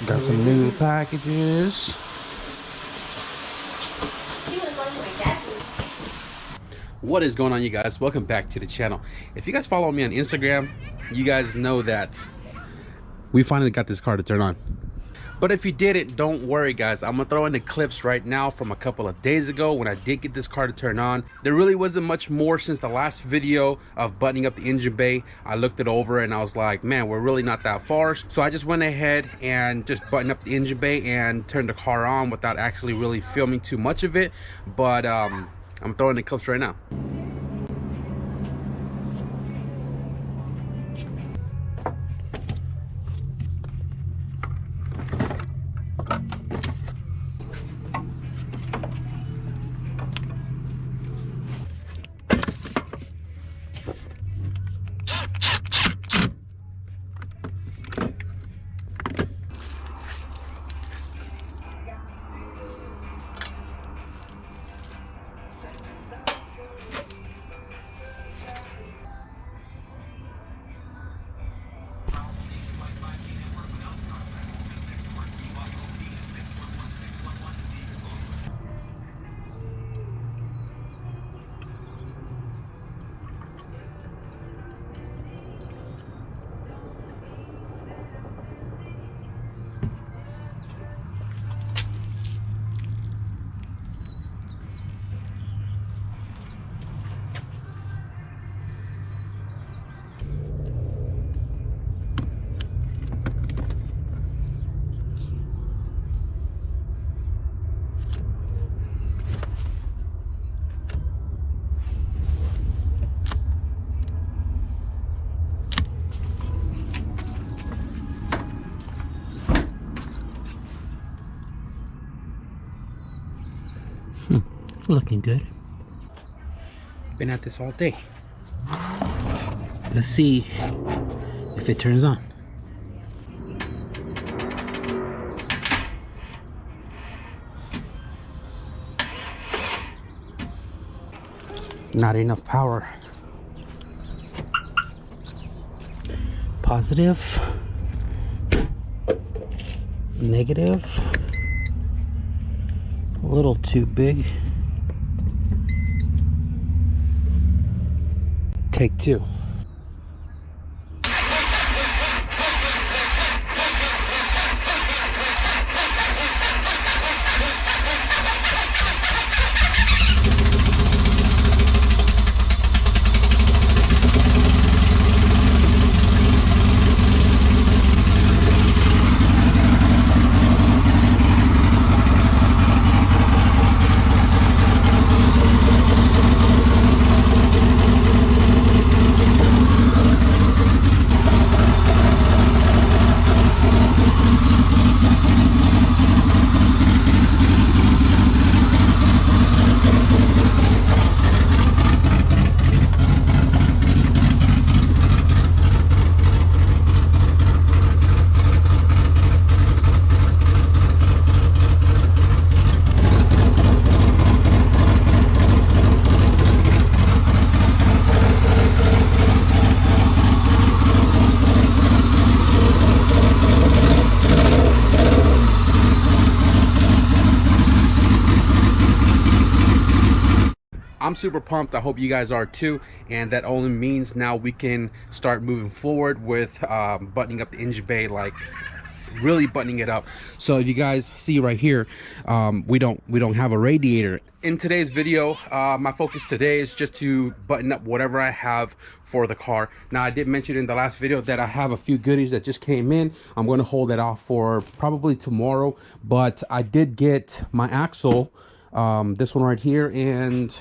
Got some new packages. What is going on, you guys? Welcome back to the channel. If you guys follow me on Instagram, you guys know that we finally got this car to turn on. But if you didn't, don't worry guys, I'm gonna throw in the clips right now from a couple of days ago when I did get this car to turn on. There really wasn't much more since the last video of buttoning up the engine bay. I looked it over and I was like, man, we're really not that far. So I just went ahead and just buttoned up the engine bay and turned the car on without actually really filming too much of it. But I'm throwing the clips right now. Looking good. Been at this all day. Let's see if it turns on. Not enough power. Positive. Negative. A little too big. Take two. I'm super pumped. I hope you guys are too, and that only means now we can start moving forward with buttoning up the engine bay, like really buttoning it up. So if you guys see right here, we don't have a radiator. In today's video, my focus today is just to button up whatever I have for the car. Now I did mention in the last video that I have a few goodies that just came in. I'm going to hold that off for probably tomorrow, but I did get my axle, this one right here and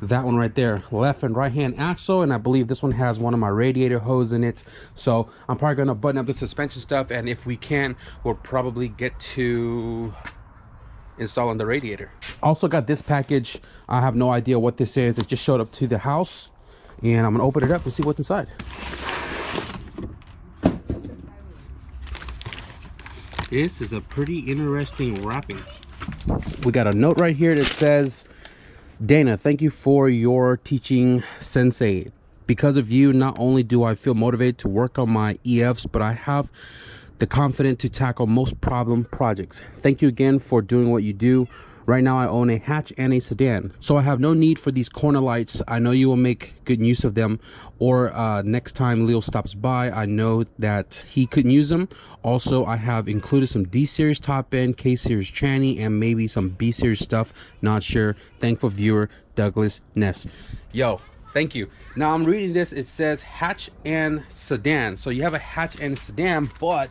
that one right there, left and right hand axle, and I believe this one has one of my radiator hose in it. So I'm probably going to button up the suspension stuff, and if we can, we'll probably get to installing the radiator. Also got this package. I have no idea what this is. It just showed up to the house, and I'm gonna open it up and see what's inside. This is a pretty interesting wrapping. We got a note right here that says, Dana, thank you for your teaching, Sensei. Because of you, not only do I feel motivated to work on my EFs, but I have the confident to tackle most problem projects. Thank you again for doing what you do. Right now I own a hatch and a sedan, so I have no need for these corner lights. I know you will make good use of them, or next time Leo stops by, I know that he could use them. Also, I have included some D series top end, K series tranny, and maybe some B series stuff, not sure. Thankful viewer, Douglas Ness. Yo, thank you. Now I'm reading this, it says hatch and sedan. So you have a hatch and a sedan, but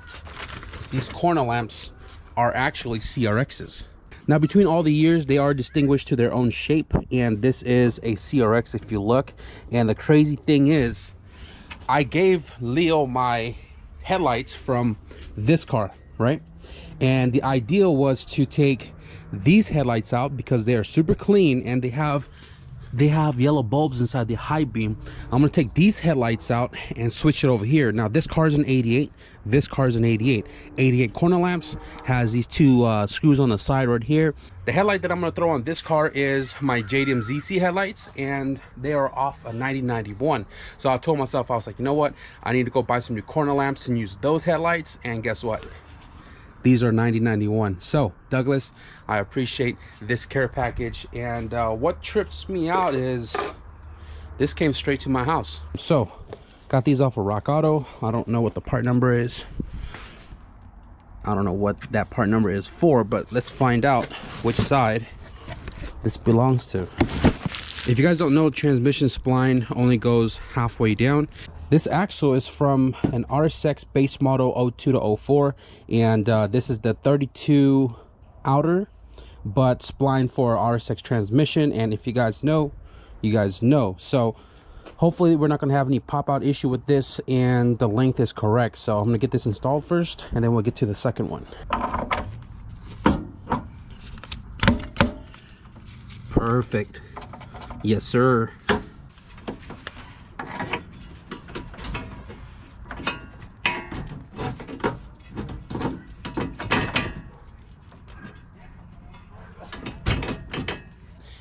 these corner lamps are actually CRXs. Now, between all the years, they are distinguished to their own shape, and this is a CRX if you look. And the crazy thing is, I gave Leo my headlights from this car, right? And the idea was to take these headlights out because they are super clean and they have yellow bulbs inside the high beam. I'm gonna take these headlights out and switch it over here. Now this car is an 88, this car is an 88. 88 corner lamps, has these two screws on the side right here. The headlight that I'm gonna throw on this car is my JDM ZC headlights, and they are off a 9091. So I told myself, I was like, you know what, I need to go buy some new corner lamps and use those headlights, and guess what? These are 9091. So Douglas, I appreciate this care package, and what trips me out is this came straight to my house. So got these off of Rock Auto. I don't know what the part number is. I don't know what that part number is for, but let's find out which side this belongs to. If you guys don't know, transmission spline only goes halfway down. This axle is from an RSX base model 02 to 04, and this is the 32 outer, but spline for RSX transmission. And if you guys know, you guys know. So hopefully we're not going to have any pop-out issue with this, and the length is correct. So I'm going to get this installed first, and then we'll get to the second one. Perfect. Yes, sir.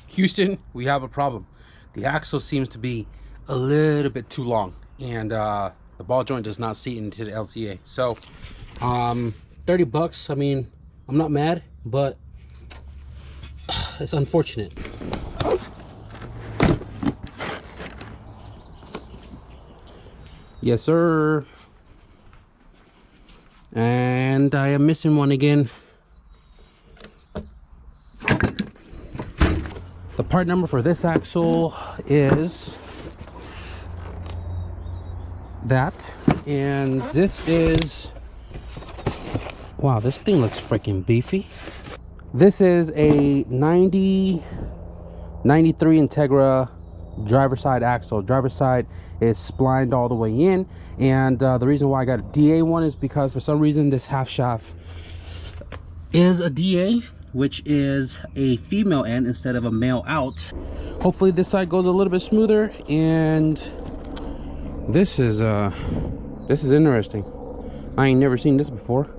Houston, we have a problem. The axle seems to be a little bit too long, and the ball joint does not seat into the LCA. So 30 bucks, I mean, I'm not mad, but it's unfortunate. Yes, sir. And I am missing one again. The part number for this axle is that, and this is, wow, this thing looks freaking beefy. This is a 93 Integra driver side axle. Driver side is splined all the way in, and the reason why I got a DA one is because for some reason this half shaft is a DA, which is a female end instead of a male out. Hopefully this side goes a little bit smoother, and this is interesting. I ain't never seen this before.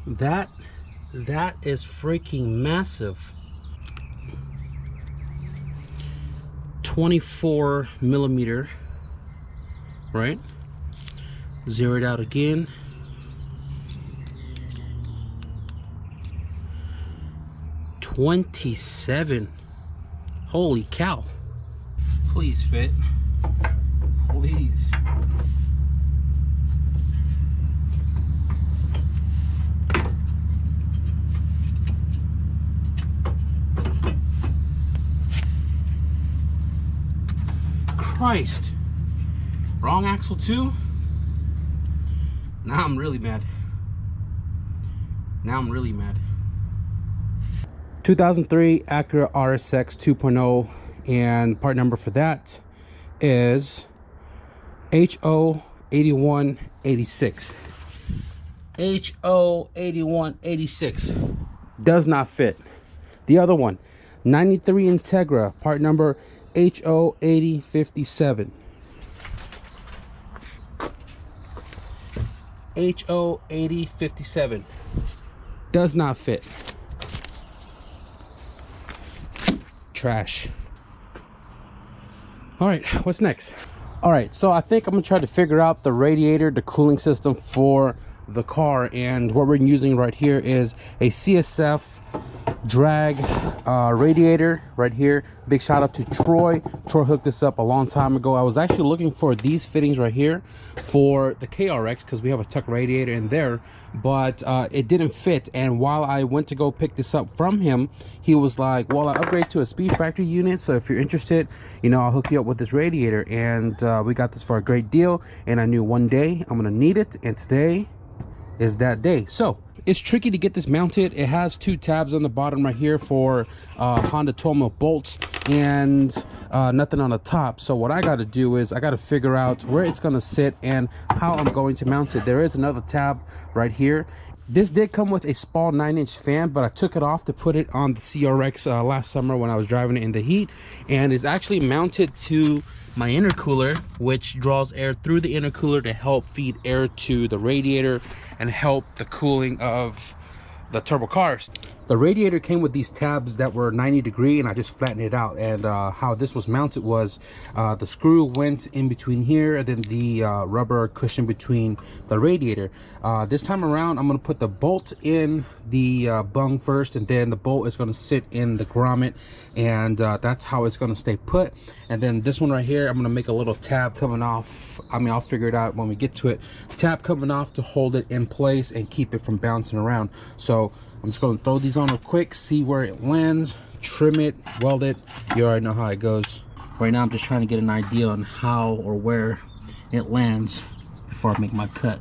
That is freaking massive. 24 millimeter, right? Zeroed out again. 27. Holy cow. Please fit. Please. Christ. Wrong axle too? Now I'm really mad. Now I'm really mad. 2003 Acura RSX 2.0, and part number for that is HO8186. HO8186 does not fit. The other one, 93 Integra, part number HO8057. HO8057 does not fit. Trash. All right, what's next? All right, so I think I'm gonna try to figure out the radiator, the cooling system for the car, and what we're using right here is a CSF drag radiator right here. Big shout out to Troy. Troy hooked this up a long time ago. I was actually looking for these fittings right here for the KRX because we have a tuck radiator in there, but it didn't fit. And while I went to go pick this up from him, he was like, well, I upgrade to a Speed Factory unit, so if you're interested, you know, I'll hook you up with this radiator. And we got this for a great deal, and I knew one day I'm gonna need it, and today is that day. So it's tricky to get this mounted. It has two tabs on the bottom right here for Honda 12mm bolts, and nothing on the top. So what I got to do is I got to figure out where it's going to sit and how I'm going to mount it. There is another tab right here. This did come with a small 9-inch fan, but I took it off to put it on the CRX last summer when I was driving it in the heat, and it's actually mounted to my intercooler, which draws air through the intercooler to help feed air to the radiator and help the cooling of the turbo cars. The radiator came with these tabs that were 90-degree, and I just flattened it out. And how this was mounted was the screw went in between here, and then the rubber cushion between the radiator. This time around, I'm going to put the bolt in the bung first, and then the bolt is going to sit in the grommet, and that's how it's going to stay put. And then this one right here, I'm going to make a little tab coming off. I mean, I'll figure it out when we get to it. Tab coming off to hold it in place and keep it from bouncing around. So I'm just going to throw these on real quick, see where it lands, trim it, weld it. You already know how it goes. Right now I'm just trying to get an idea on how or where it lands before I make my cut.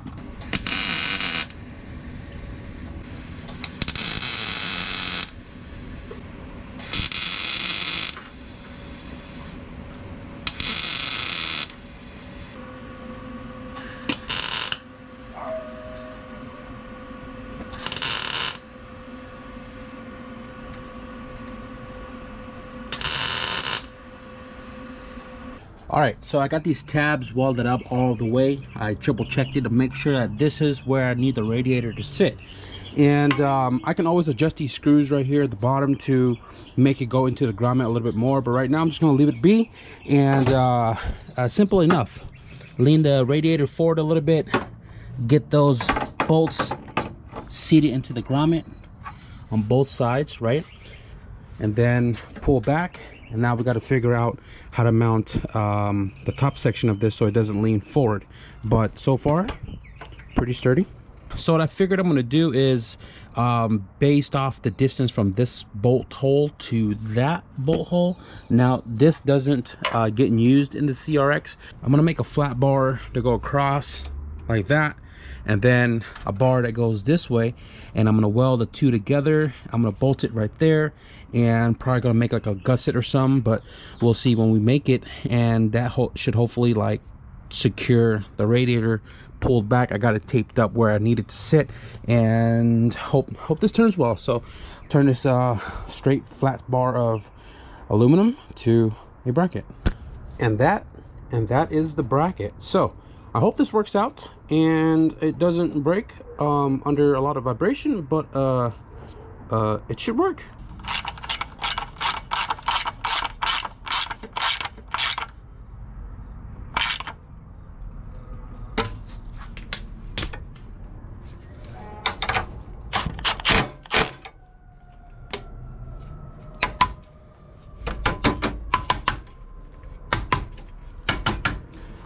All right, so I got these tabs welded up all the way. I triple checked it to make sure that this is where I need the radiator to sit. And I can always adjust these screws right here at the bottom to make it go into the grommet a little bit more, but right now I'm just gonna leave it be. And simple enough. Lean the radiator forward a little bit, get those bolts seated into the grommet on both sides, right? And then pull back. And now we got to figure out how to mount the top section of this so it doesn't lean forward. But so far, pretty sturdy. So what I figured I'm going to do is, based off the distance from this bolt hole to that bolt hole, now this doesn't get used in the CRX. I'm going to make a flat bar to go across like that, and then a bar that goes this way, and I'm going to weld the two together. I'm going to bolt it right there, and probably going to make like a gusset or something, but we'll see when we make it. And that should hopefully like secure the radiator pulled back. I got it taped up where I need it to sit, and hope this turns well. So turn this straight flat bar of aluminum to a bracket, and that is the bracket. So I hope this works out and it doesn't break under a lot of vibration, but it should work.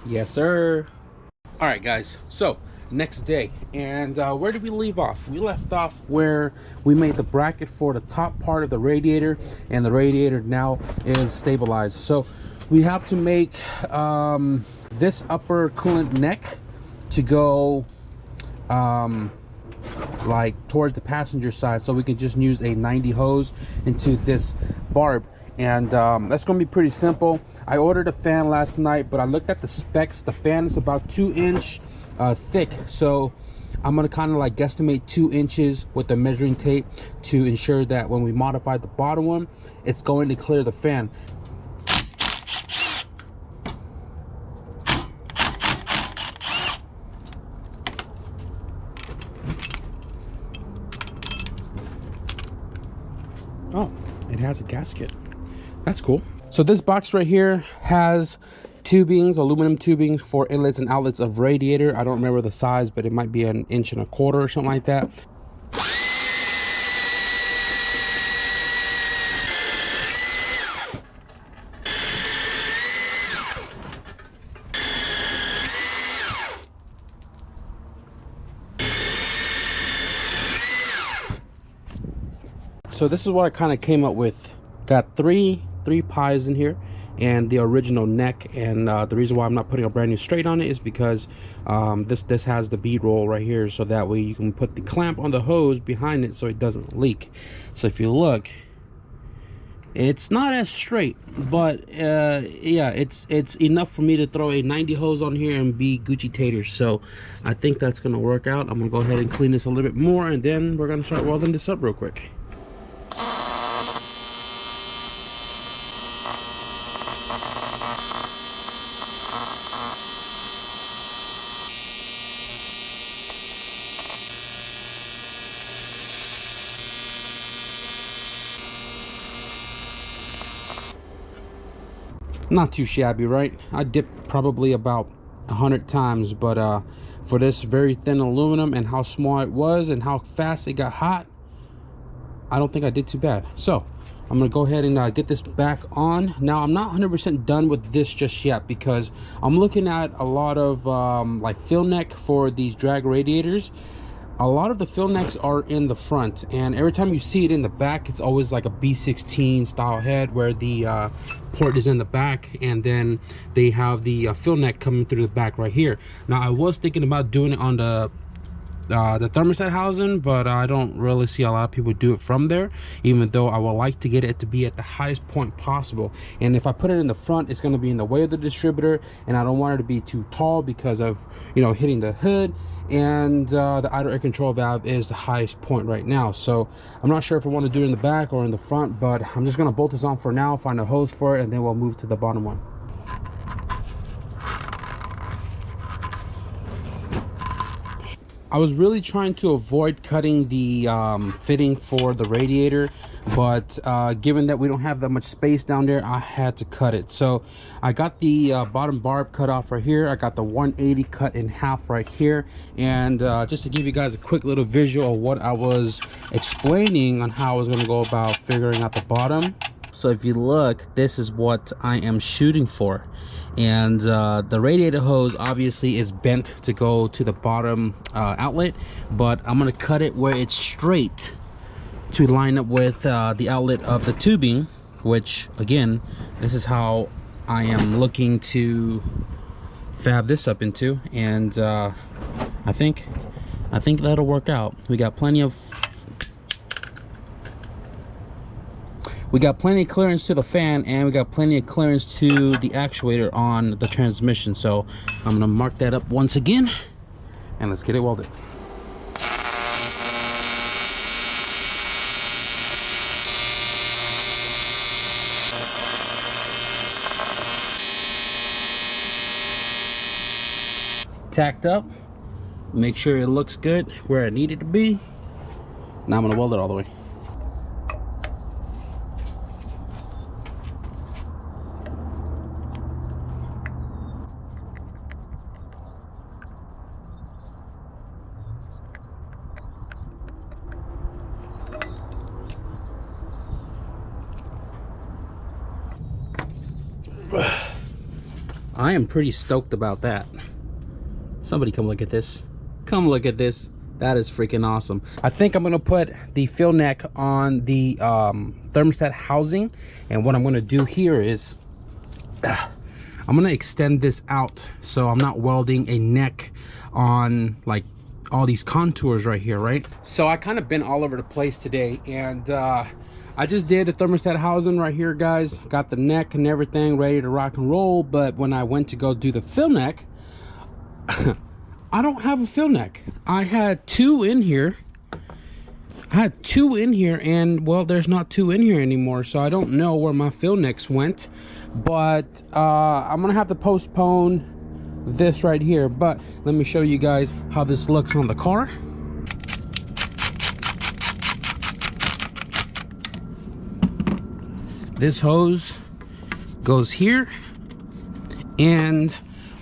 Yes, sir. All right, guys, so next day, and where did we leave off? We left off where we made the bracket for the top part of the radiator, and the radiator now is stabilized. So we have to make this upper coolant neck to go like towards the passenger side, so we can just use a 90 hose into this barb. And that's going to be pretty simple. I ordered a fan last night, but I looked at the specs. The fan is about 2-inch thick, so I'm going to kind of like guesstimate 2 inches with the measuring tape to ensure that when we modify the bottom one, it's going to clear the fan. Oh, it has a gasket. That's cool. So this box right here has tubings, aluminum tubings for inlets and outlets of radiator. I don't remember the size, but it might be 1.25 inches or something like that. So this is what I kind of came up with. Got three pies in here and the original neck, and the reason why I'm not putting a brand new straight on it is because this has the bead roll right here, so that way you can put the clamp on the hose behind it so it doesn't leak. So if you look, it's not as straight, but yeah, it's enough for me to throw a 90 hose on here and be Gucci taters. So I think that's gonna work out. I'm gonna go ahead and clean this a little bit more, and then we're gonna start welding this up real quick. Not too shabby, right? I dipped probably about 100 times, but for this very thin aluminum and how small it was and how fast it got hot, I don't think I did too bad. So I'm gonna go ahead and get this back on. Now I'm not 100% done with this just yet, because I'm looking at a lot of like fill neck for these drag radiators. A lot of the fill necks are in the front, and every time you see it in the back, it's always like a B16 style head where the port is in the back, and then they have the fill neck coming through the back right here. Now I was thinking about doing it on the thermostat housing, but I don't really see a lot of people do it from there, even though I would like to get it to be at the highest point possible. And if I put it in the front, it's going to be in the way of the distributor, and I don't want it to be too tall because of, you know, hitting the hood. And the idle air control valve is the highest point right now, so I'm not sure if I want to do it in the back or in the front, but I'm just going to bolt this on for now, find a hose for it, and then we'll move to the bottom one. I was really trying to avoid cutting the fitting for the radiator, but given that we don't have that much space down there, I had to cut it. So I got the bottom barb cut off right here. I got the 180 cut in half right here, and just to give you guys a quick little visual of what I was explaining on how I was going to go about figuring out the bottom. So if you look, this is what I am shooting for, and the radiator hose obviously is bent to go to the bottom outlet, but I'm going to cut it where it's straight to line up with the outlet of the tubing, which again, this is how I am looking to fab this up into, and I think that'll work out. We got plenty of clearance to the fan, and we got plenty of clearance to the actuator on the transmission. So I'm gonna mark that up once again, and let's get it welded. Tacked up, make sure it looks good where it needed to be. Now I'm gonna weld it all the way. I am pretty stoked about that. Somebody come look at this. Come look at this. That is freaking awesome. I think I'm gonna put the fill neck on the thermostat housing, and what I'm gonna do here is I'm gonna extend this out so I'm not welding a neck on like all these contours right here, right? So I kind of been all over the place today, and I just did a thermostat housing right here, guys. Got the neck and everything ready to rock and roll, but when I went to go do the fill neck, I don't have a fill neck. I had two in here. And well, there's not two in here anymore, so I don't know where my fill necks went, but I'm gonna have to postpone this right here. But let me show you guys how this looks on the car. This hose goes here, And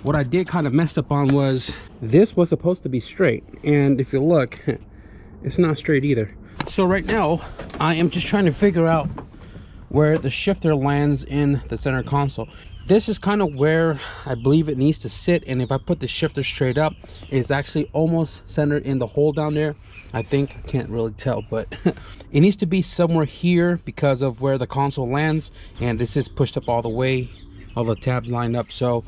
what I did kind of messed up on was this was supposed to be straight, and if you look, it's not straight either. So right now I am just trying to figure out where the shifter lands in the center console. This is kind of where I believe it needs to sit, and if I put the shifter straight up, it's actually almost centered in the hole down there. I think, I can't really tell, but it needs to be somewhere here because of where the console lands, and this is pushed up all the way, all the tabs lined up. So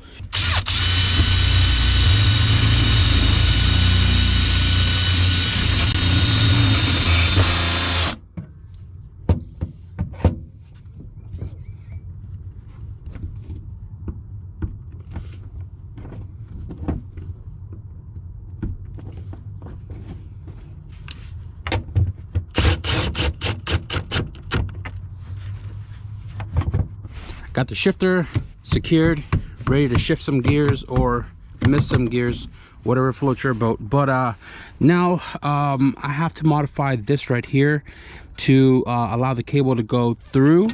got the shifter secured, ready to shift some gears or miss some gears, whatever floats your boat. But now I have to modify this right here to allow the cable to go through.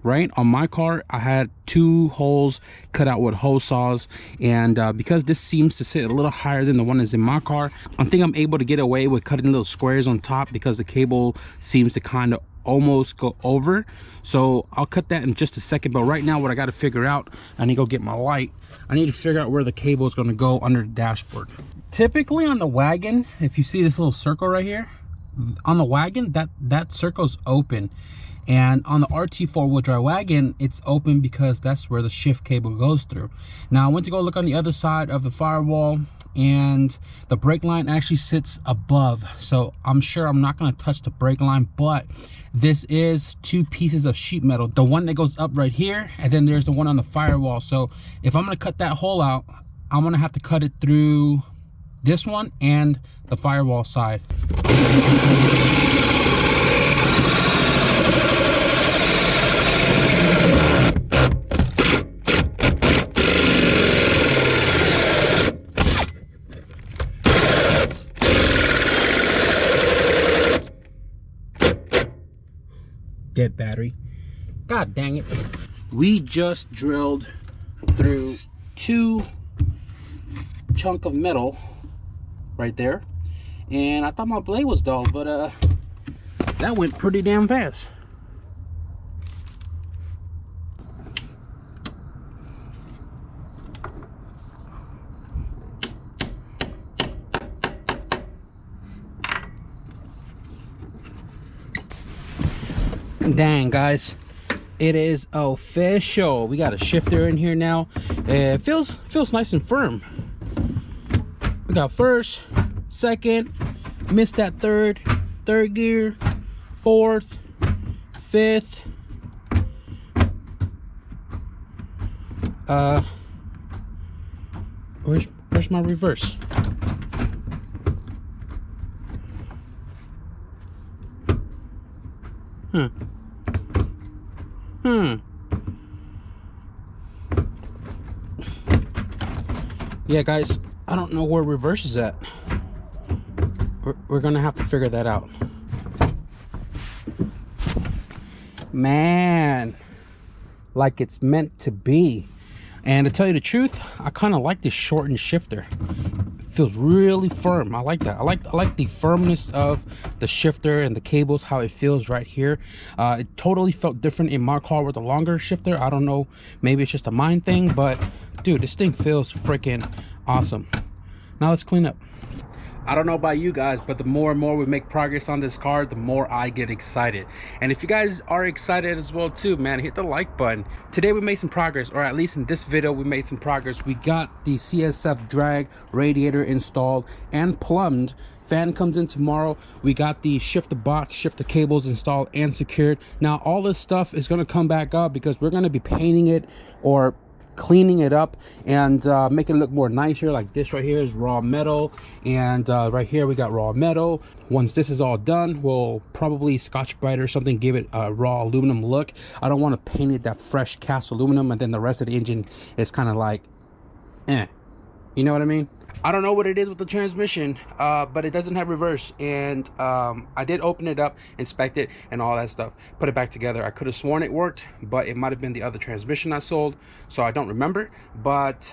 Right, on my car I had 2 holes cut out with hose saws, and because this seems to sit a little higher than the one that's in my car, I think I'm able to get away with cutting little squares on top because the cable seems to kind of almost go over. So I'll cut that in just a second, but right now what I got to figure out, I need to go get my light. I need to figure out where the cable is going to go under the dashboard. Typically on the wagon, if you see this little circle right here on the wagon, that circle's open. And on the RT 4-wheel drive wagon, it's open because that's where the shift cable goes through. Now I went to go look on the other side of the firewall, and the brake line actually sits above, so I'm sure I'm not going to touch the brake line. But this is 2 pieces of sheet metal, the one that goes up right here, and then there's the one on the firewall. So if I'm going to cut that hole out, I'm going to have to cut it through this one and the firewall side. Dead battery. God dang it. We just drilled through 2 chunk of metal right there, and I thought my blade was dull, but that went pretty damn fast. Dang guys, it is official. We got a shifter in here now. It feels nice and firm. We got first, second, missed that third gear, fourth, fifth. Where's my reverse? Yeah guys, I don't know where reverse is at. We're gonna have to figure that out. Man, like it's meant to be. And to tell you the truth, I kind of like this shortened shifter. It feels really firm. I like that. I like the firmness of the shifter and the cables, how it feels right here. It totally felt different in my car with a longer shifter. I don't know, maybe it's just a mind thing, but dude, this thing feels freaking awesome. Now let's clean up. I don't know about you guys, but the more and more we make progress on this car, the more I get excited. And if you guys are excited as well too, man, hit the like button. Today we made some progress, or at least in this video we made some progress. We got the CSF drag radiator installed and plumbed. Fan comes in tomorrow. We got the shifter box, shifter cables installed and secured. Now all this stuff is going to come back up because we're going to be painting it or cleaning it up and make it look more nicer. Like this right here is raw metal, and right here we got raw metal. Once this is all done, we'll probably Scotch-Brite or something, give it a raw aluminum look. I don't want to paint it that fresh cast aluminum and then the rest of the engine is kind of like you know what I mean. I don't know what it is with the transmission, but it doesn't have reverse. And I did open it up, inspect it, and all that stuff, put it back together. I could have sworn it worked, but it might have been the other transmission I sold, so I don't remember. But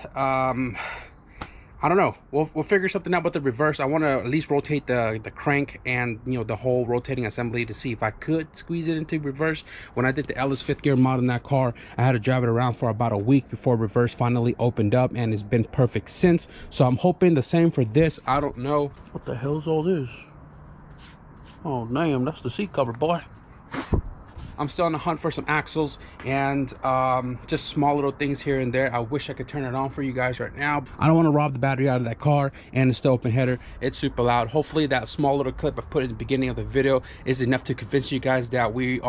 I don't know. We'll figure something out with the reverse. I want to at least rotate the crank and, you know, the whole rotating assembly to see if I could squeeze it into reverse. When I did the Ellis 5th gear mod in that car, I had to drive it around for about a week before reverse finally opened up, and it's been perfect since. So I'm hoping the same for this. I don't know. What the hell's all this? Oh, damn, that's the seat cover, boy. I'm still on the hunt for some axles and just small little things here and there. I wish I could turn it on for you guys right now. I don't want to rob the battery out of that car, and it's still open header. It's super loud. Hopefully that small little clip I put in the beginning of the video is enough to convince you guys that we're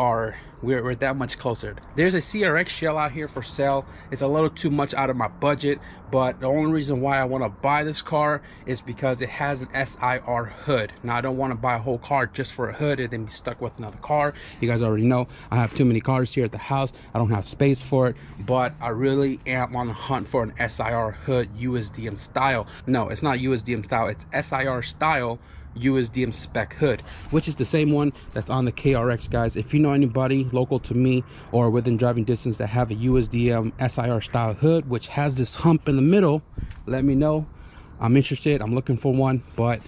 that much closer. There's a CRX shell out here for sale. It's a little too much out of my budget, but the only reason why I want to buy this car is because it has an SIR hood. Now I don't want to buy a whole car just for a hood and then be stuck with another car. You guys already know I have too many cars here at the house. I don't have space for it, but I really am on the hunt for an SIR hood USDM style. No, it's not USDM style, it's SIR style USDM spec hood, which is the same one that's on the KRX, guys. If you know anybody local to me or within driving distance that have a USDM SIR style hood which has this hump in the middle, let me know. I'm interested. I'm looking for one, but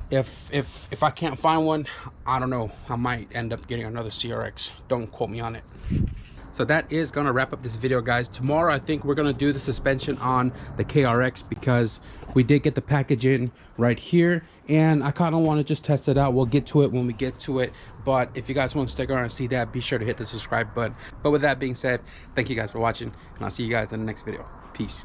if I can't find one, I don't know, I might end up getting another CRX. Don't quote me on it. So that is gonna wrap up this video, guys. Tomorrow I think we're gonna do the suspension on the KRX because we did get the package in right here, and I kind of want to just test it out. We'll get to it when we get to it, but if you guys want to stick around and see that, be sure to hit the subscribe button. But with that being said, thank you guys for watching, and I'll see you guys in the next video. Peace.